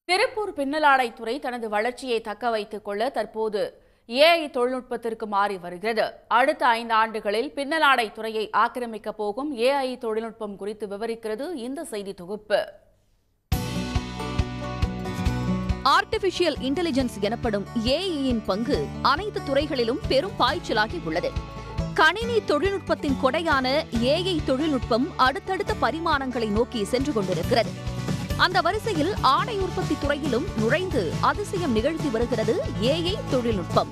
திருப்பூர் பின்னலாடைத்துறை தனது வளர்ச்சியை தக்க வைத்துக் கொள்ள தற்போது ஏஐ தொழில்நுட்பத்திற்கு மாறி வருகிறது. அடுத்த 5 ஆண்டுகளில் பின்னலாடை துறையை ஆக்கிரமிக்கப் போகும் ஏஐ தொழில்நுட்பம் குறித்து விவரிக்கிறது இந்த செய்தி தொகுப்பு. ஆர்டிபிஷியல் இன்டெலிஜென்ஸ் எனப்படும் ஏஐயின் பங்கு அனைத்து துறைகளிலும் பெரும் பாய்ச்சலாகி உள்ளது. கணினி தொழில்நுட்பத்தின் கொடையான ஏஐ தொழில்நுட்பம் அடுத்தடுத்த பரிமாணங்களை நோக்கி சென்று கொண்டிருக்கிறது. அந்த வரிசையில் ஆடை உற்பத்தி துறையிலும் நுழைந்து அதிசயம் நிகழ்த்தி வருகிறது ஏஐ தொழில்நுட்பம்.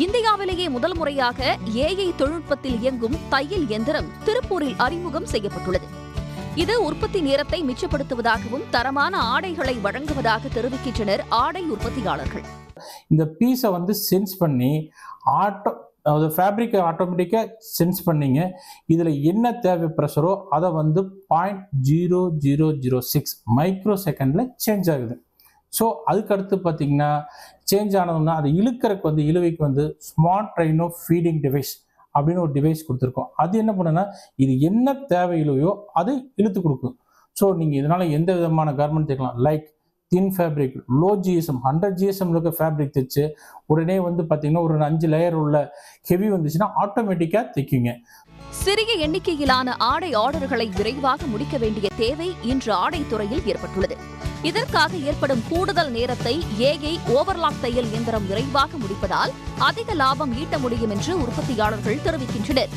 இந்தியாவிலேயே முதல் முறையாக ஏஐ தொழில்நுட்பத்தில் இயங்கும் தையல் இயந்திரம் திருப்பூரில் அறிமுகம் செய்யப்பட்டுள்ளது. இது உற்பத்தி நேரத்தை மிச்சப்படுத்துவதாகவும் தரமான ஆடைகளை வழங்குவதாக தெரிவிக்கின்றனர் ஆடை உற்பத்தியாளர்கள். இந்த பீஸை சென்ஸ் பண்ணி ஃபேப்ரிக்கை ஆட்டோமேட்டிக்காக சென்ஸ் பண்ணிங்க. இதில் என்ன தேவை ப்ரெஷரோ அதை 0.0006 மைக்ரோ செகண்டில் சேஞ்ச் ஆகுது. ஸோ அதுக்கடுத்து பார்த்தீங்கன்னா சேஞ்ச் ஆனதுன்னா அதை இழுக்கிறதுக்கு இழுவைக்கு ஸ்மார்ட் ட்ரைனோ ஃபீடிங் டிவைஸ் அப்படின்னு ஒரு டிவைஸ் கொடுத்துருக்கோம். அது என்ன பண்ணுன்னா இது என்ன தேவையில்லையோ அதை இழுத்து கொடுக்கும். ஸோ நீங்கள் இதனால் எந்த விதமான கார்மெண்ட் தைக்கலாம். Like thin fabric, low GSM, 100 GSM fabric தைச்சு உடனே பார்த்தீங்கன்னா ஒரு 5 லேயர் உள்ள ஹெவி வந்துச்சுன்னா ஆட்டோமேட்டிக்காக தைக்குங்க. சிறிய எண்ணிக்கையிலான ஆடை ஆர்டர்களை விரைவாக முடிக்க வேண்டிய தேவை இன்று ஆடை துறையில் ஏற்பட்டுள்ளது. இதற்காக ஏற்படும் கூடுதல் நேரத்தை ஏஐ ஓவர்லாக் தையல் இயந்திரம் விரைவாக முடிப்பதால் அதிக லாபம் ஈட்ட முடியும் என்று உற்பத்தியாளர்கள் தெரிவிக்கின்றனர்.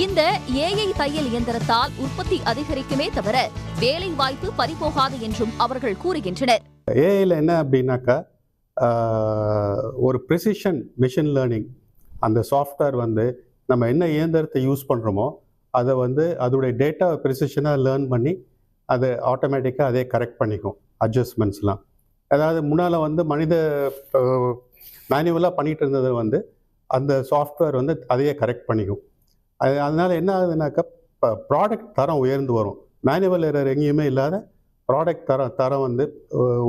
இந்த ஏஐ தையல் இயந்திரத்தால் உற்பத்தி அதிகரிக்குமே தவிர வேலை வாய்ப்பு பறிபோகாது என்றும் அவர்கள் கூறுகின்றனர். ஏஐல என்ன அப்படின்னாக்கா ஒரு ப்ரிசிஷன் மிஷின் லேர்னிங், அந்த சாஃப்ட்வேர் நம்ம என்ன இயந்திரத்தை யூஸ் பண்ணுறோமோ அதை அதோடைய டேட்டா ப்ரிசிஷனாக லேர்ன் பண்ணி அதை ஆட்டோமேட்டிக்காக அதே கரெக்ட் பண்ணிக்கும். அட்ஜஸ்ட்மெண்ட்ஸ்லாம் அதாவது முன்னால் மனித மேனுவலாக பண்ணிகிட்டு இருந்தது அந்த சாஃப்ட்வேர் அதையே கரெக்ட் பண்ணிக்கும். அதனால் என்ன ஆகுதுனாக்கா ப்ராடக்ட் தரம் உயர்ந்து வரும். மேனுவல் எரர் எங்கேயுமே இல்லாத ப்ராடக்ட் தரம்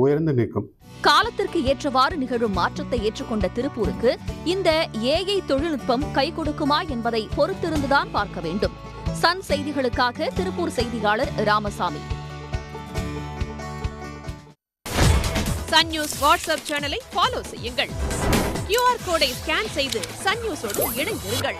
உயர்ந்து நிற்கும். காலத்திற்கு ஏற்றவாறு நிகழும் மாற்றத்தை ஏற்றுக்கொண்ட திருப்பூருக்கு இந்த ஏஐ தொழில்நுட்பம் கை கொடுக்குமா என்பதை பொறுத்திருந்துதான் பார்க்க வேண்டும். சன் செய்திகளுக்காக திருப்பூர் செய்தியாளர் ராமசாமி. சன் நியூஸ் வாட்ஸ்அப் சேனலை ஃபாலோ செய்யுங்கள். QR கோடை ஸ்கேன் செய்து சன் நியூஸோடு இணைந்திருங்கள்.